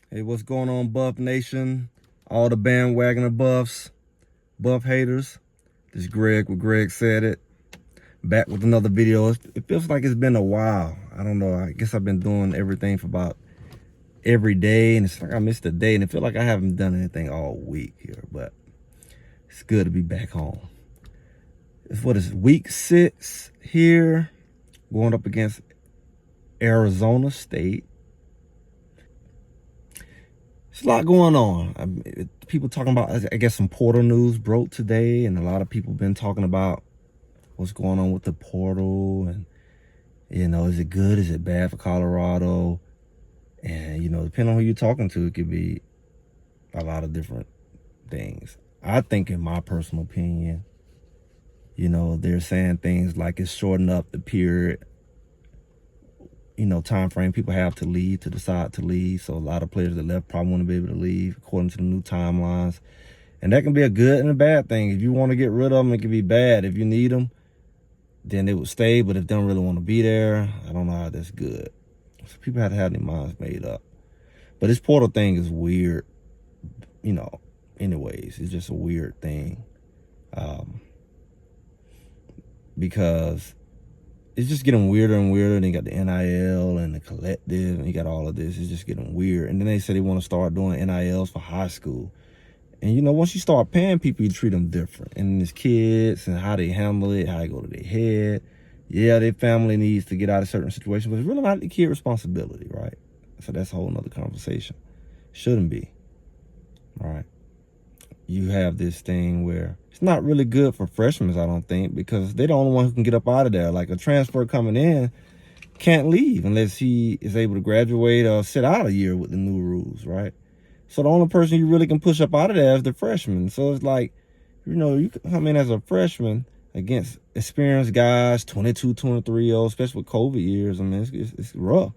Hey, what's going on, Buff Nation? All the bandwagoner buffs, buff haters. This is Greg with Greg Said It. Back with another video. It feels like it's been a while. I don't know. I guess I've been doing everything for about every day, and it's like I missed a day, and it feels like I haven't done anything all week here, but it's good to be back home. What is it, week 6 here, going up against Arizona State. There's a lot going on. People talking about, I guess some portal news broke today, and a lot of people been talking about what's going on with the portal, and is it good, is it bad for Colorado? And depending on who you're talking to, it could be a lot of different things. I think, in my personal opinion, they're saying things like it's shortened up the period, time frame people have to leave, to decide to leave. So a lot of players that left probably want to be able to leave according to the new timelines. And that can be a good and a bad thing. If you want to get rid of them, it can be bad. If you need them, then they would stay. But if they don't really want to be there, I don't know how that's good. So people have to have their minds made up. But this portal thing is weird, anyways. It's just a weird thing. Because it's just getting weirder and weirder. And you got the NIL and the collective, and you got all of this. It's just getting weird. And then they say they want to start doing NILs for high school. And once you start paying people, you treat them different. And it's kids and how they handle it, how they go to their head. Yeah, their family needs to get out of certain situations, but it's really not the kid responsibility, right? So that's a whole nother conversation. Shouldn't be, right? You have this thing where it's not really good for freshmen, I don't think, because they're the only one who can get up out of there. Like, a transfer coming in can't leave unless he is able to graduate or sit out a year with the new rules, right? So the only person you really can push up out of there is the freshman. So it's like, you come in as a freshman against experienced guys, 22, 23-year-olds, especially with COVID years. I mean, it's rough.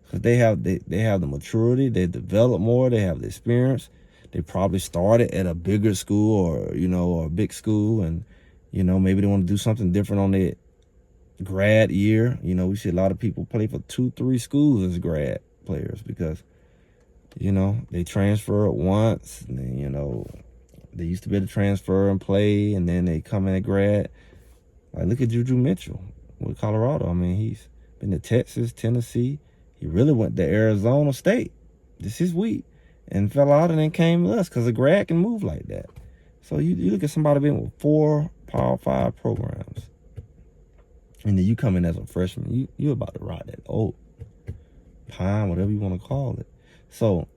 Because they have the maturity, they develop more, they have the experience. They probably started at a bigger school or a big school, and maybe they want to do something different on their grad year. We see a lot of people play for 2-3 schools as grad players because they transfer once, and then they used to be able to transfer and play, and then they come in at grad. Like, look at Juju Mitchell with Colorado. I mean, he's been to Texas, Tennessee. He really went to Arizona State. This is week. And fell out and then came to us because a grad can move like that. So you look at somebody being with 4 Power 5 programs, and then you come in as a freshman, you're about to ride that old pine, whatever you want to call it. So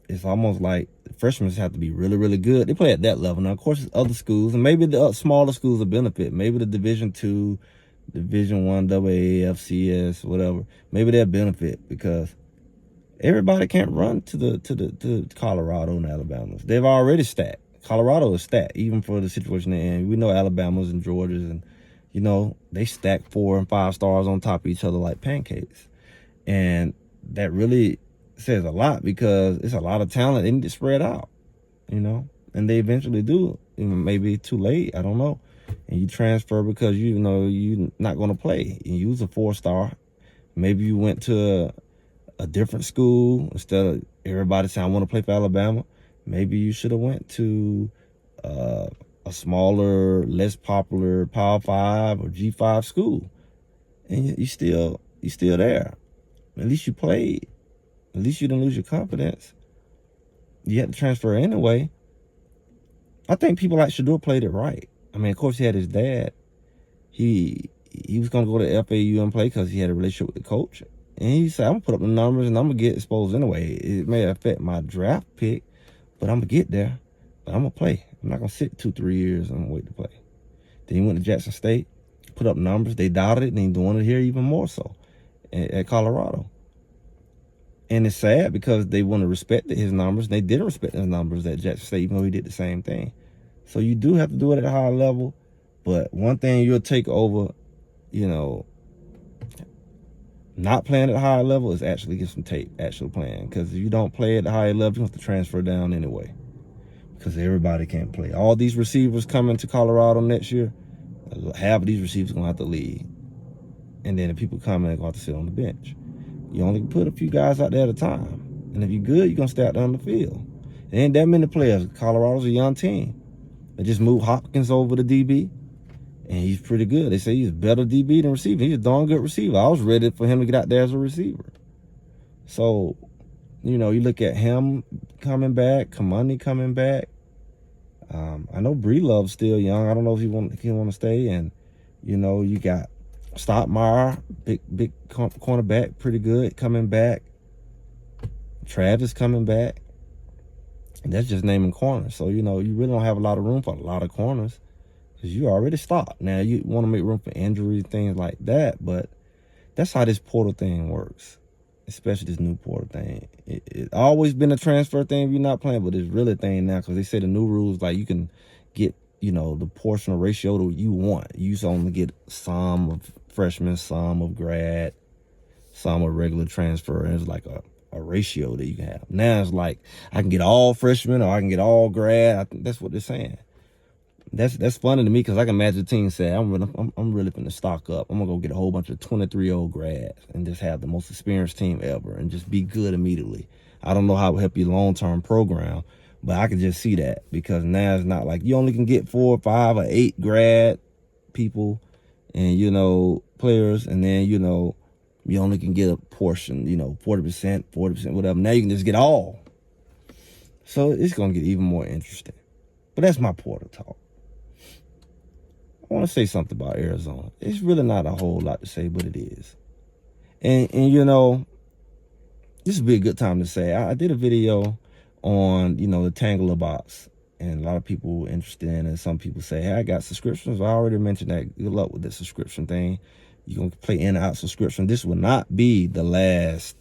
it's almost like freshmen have to be really, really good. They play at that level. Now, of course, there's other schools, and maybe the smaller schools will benefit. Maybe the Division II, Division I, AA, FCS, whatever. Maybe they'll benefit because everybody can't run to Colorado and Alabama. They've already stacked. Colorado is stacked, even for the situation they're in. We know Alabama's and Georgia's, and they stack 4 and 5 stars on top of each other like pancakes. And that really says a lot because it's a lot of talent. They need to spread out, and they eventually do. Maybe too late, I don't know. And you transfer because you're not going to play. You was a 4-star. Maybe you went to a different school instead of everybody saying I want to play for Alabama. Maybe you should have went to a smaller, less popular Power 5 or G5 school, and you still there. At least you played. At least you didn't lose your confidence. You had to transfer anyway. I think people like Shador played it right. I mean, of course, he had his dad. He was going to go to FAU and play because he had a relationship with the coach. And he said, I'm going to put up the numbers and I'm going to get exposed anyway. It may affect my draft pick, but I'm going to get there. But I'm going to play. I'm not going to sit 2-3 years and wait to play. Then he went to Jackson State, put up numbers. They doubted it, and he's doing it here even more so at Colorado. And it's sad because they want to respect his numbers. And they didn't respect his numbers at Jackson State, even though he did the same thing. So you do have to do it at a high level. But one thing you'll take over, not playing at a high level is actually get some tape, actual playing. Because if you don't play at a high level, you have to transfer down anyway. Because everybody can't play. All these receivers coming to Colorado next year, half of these receivers are going to have to leave. And then the people coming are going to have to sit on the bench. You only can put a few guys out there at a time. And if you're good, you're going to stay out there on the field. There ain't that many players. Colorado's a young team. They just moved Hopkins over to DB, and he's pretty good. They say he's better DB than receiver. He's a darn good receiver. I was ready for him to get out there as a receiver. So, you know, you look at him coming back, Kamani coming back. I know Breelove's still young. I don't know if he want to stay. And, you know, you got Stottmeyer, big cornerback, pretty good, coming back. Travis coming back. And that's just naming corners. So, you know, you really don't have a lot of room for a lot of corners because you already stopped. Now, you want to make room for injuries, things like that. But that's how this portal thing works, especially this new portal thing. It's always been a transfer thing if you're not playing, but it's really a thing now because they say the new rules, like you can get, you know, the portion or ratio that you want. You used to only get some of freshmen, some of grad, some of regular transfer, and it's like a ratio that you can have. Now it's like I can get all freshmen or I can get all grad. I think that's what they're saying. That's funny to me because I can imagine the team say, I'm really finna stock up. I'm gonna go get a whole bunch of 23-year-old grads and just have the most experienced team ever and just be good immediately. I don't know how it will help your long-term program, but I can just see that because now it's not like you only can get 4 or 5 or 8 grad people and, you know, players, and then, you know, you only can get a portion, you know, 40%, whatever. Now you can just get all. So it's gonna get even more interesting. But that's my portal talk. I want to say something about Arizona. It's really not a whole lot to say, but it is. And you know, this would be a good time to say, I did a video on, you know, the Tanggula Box. And a lot of people were interested in it. And some people say, hey, I got subscriptions. I already mentioned that. Good luck with the subscription thing. You're going to play in and out subscription. This will not be the last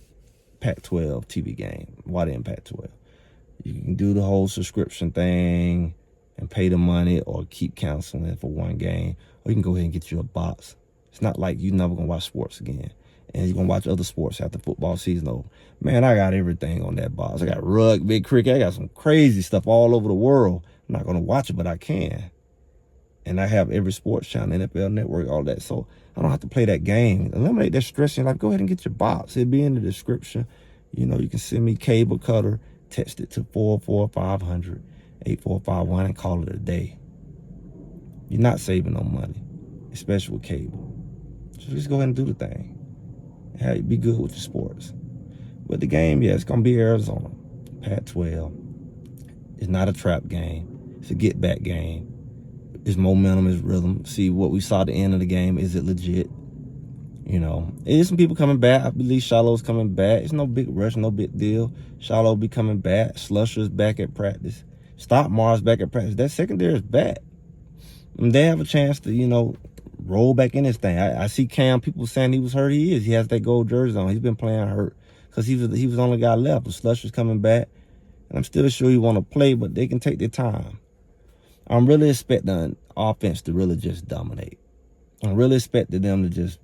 Pac-12 TV game. Why didn't Pac-12? You can do the whole subscription thing and pay the money or keep canceling for one game. Or you can go ahead and get you a box. It's not like you're never going to watch sports again. And you're going to watch other sports after football season over. Man, I got everything on that box. I got rugby, cricket. I got some crazy stuff all over the world. I'm not going to watch it, but I can. And I have every sports channel, NFL Network, all that. So I don't have to play that game. Eliminate that stress in your life. Go ahead and get your box. It'll be in the description. You know, you can send me cablecutter. Text it to 44500-8451 and call it a day. You're not saving no money, especially with cable. So just go ahead and do the thing. Be good with your sports. But the game, yeah, it's going to be Arizona. Pac-12. It's not a trap game. It's a get-back game. It's momentum, it's rhythm. See what we saw at the end of the game. Is it legit? You know, there's some people coming back. I believe Shiloh's coming back. It's no big rush, no big deal. Shiloh be coming back. Slusher's back at practice. Stottmeyer's back at practice. That secondary is back. And they have a chance to, you know, roll back in this thing. I see Cam, people saying he was hurt. He is. He has that gold jersey on. He's been playing hurt because he was the only guy left. But Slusher's coming back. And I'm still sure he want to play, but they can take their time. I'm really expecting offense to really just dominate. I really expected them to just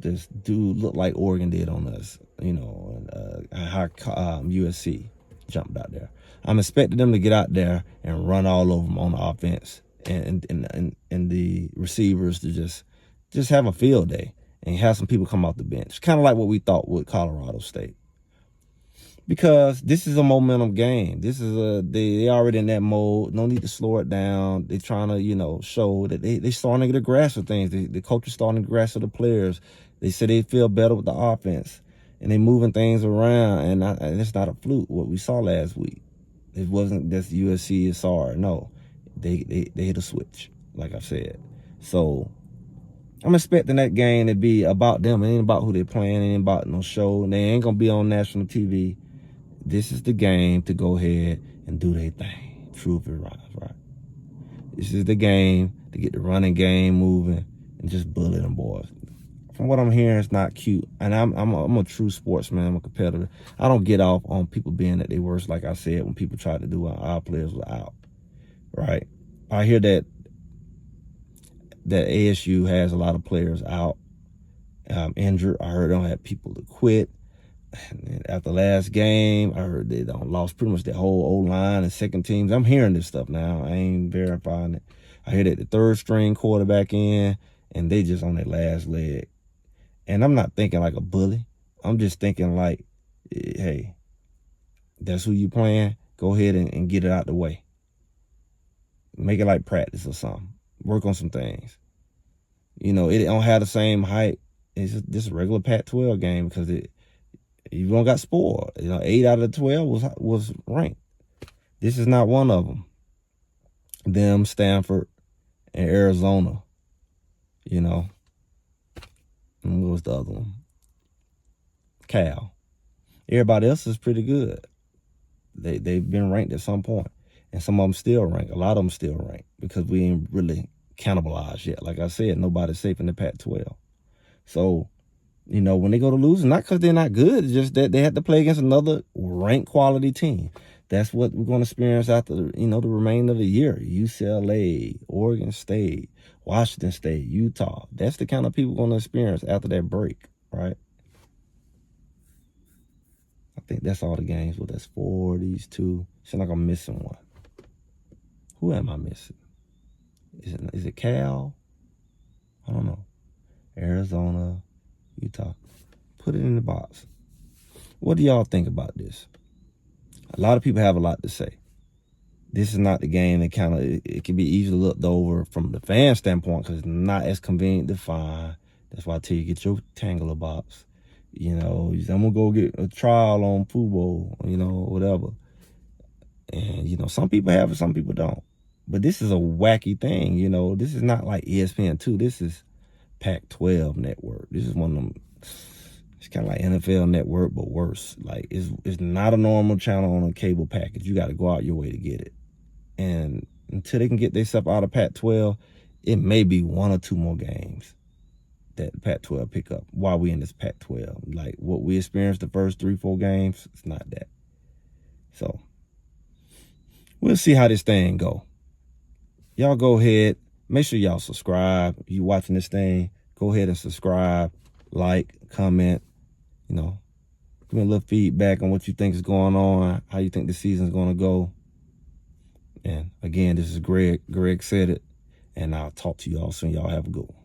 look like Oregon did on us, you know, how USC jumped out there. I'm expecting them to get out there and run all over them on the offense and the receivers to just have a field day and have some people come off the bench. Kind of like what we thought with Colorado State. Because this is a momentum game. This is they already in that mode. No need to slow it down. They're trying to, you know, show that they starting to get a grasp of things. The coach is starting to grasp of the players. They say they feel better with the offense. And they moving things around. And it's not a fluke, what we saw last week. It wasn't that USC is sorry. No. They hit a switch, like I said. So I'm expecting that game to be about them. It ain't about who they're playing. It ain't about no show. They ain't going to be on national TV. This is the game to go ahead and do their thing. True if it rhymes, right? This is the game to get the running game moving and just bully them boys. From what I'm hearing, it's not cute. And I'm a true sportsman. I'm a competitor. I don't get off on people being at their worst, like I said, when people try to do when our players were out, right? I hear that ASU has a lot of players out, injured. I heard they don't have people to quit. And after last game, I heard they lost pretty much their whole O-line and second teams. I'm hearing this stuff now. I ain't verifying it. I hear that the third string quarterback in, and they just on their last leg. And I'm not thinking like a bully. I'm just thinking like, hey, that's who you playing, go ahead and get it out the way. Make it like practice or something. Work on some things. You know, it don't have the same hype. It's just this regular Pac-12 game because you don't got spoiled. You know, 8 out of 12 was ranked. This is not one of them. Them, Stanford, and Arizona. You know, and what was the other one? Cal. Everybody else is pretty good. They've been ranked at some point, and some of them still ranked. A lot of them still ranked because we ain't really cannibalized yet. Like I said, nobody's safe in the Pac-12. So, you know, when they go to losing, not because they're not good, it's just that they had to play against another ranked quality team. That's what we're going to experience after, you know, the remainder of the year. UCLA, Oregon State, Washington State, Utah. That's the kind of people we're going to experience after that break, right? I think that's all the games. Well, that's 4, these 2. Seems like I'm missing one. Who am I missing? Is it Cal? I don't know. Arizona, Utah. Put it in the box. What do y'all think about this? A lot of people have a lot to say. This is not the game that kind of, it can be easily looked over from the fan standpoint because it's not as convenient to find. That's why I tell you, get your Tanggula Box. You know, I'm going to go get a trial on Fubo, you know, whatever. And, you know, some people have it, some people don't. But this is a wacky thing, you know. This is not like ESPN2. This is Pac-12 network. This is one of them. It's kind of like NFL network, but worse. Like, it's not a normal channel on a cable package. You got to go out your way to get it. And until they can get themselves out of Pac-12, it may be 1 or 2 more games that Pac-12 pick up while we in this Pac-12. Like, what we experienced the first 3-4 games, it's not that. So, we'll see how this thing go. Y'all go ahead. Make sure y'all subscribe. If you watching this thing, go ahead and subscribe, like, comment, you know. Give me a little feedback on what you think is going on, how you think the season's going to go. And again, this is Greg. Greg said it. And I'll talk to y'all soon. Y'all have a good one.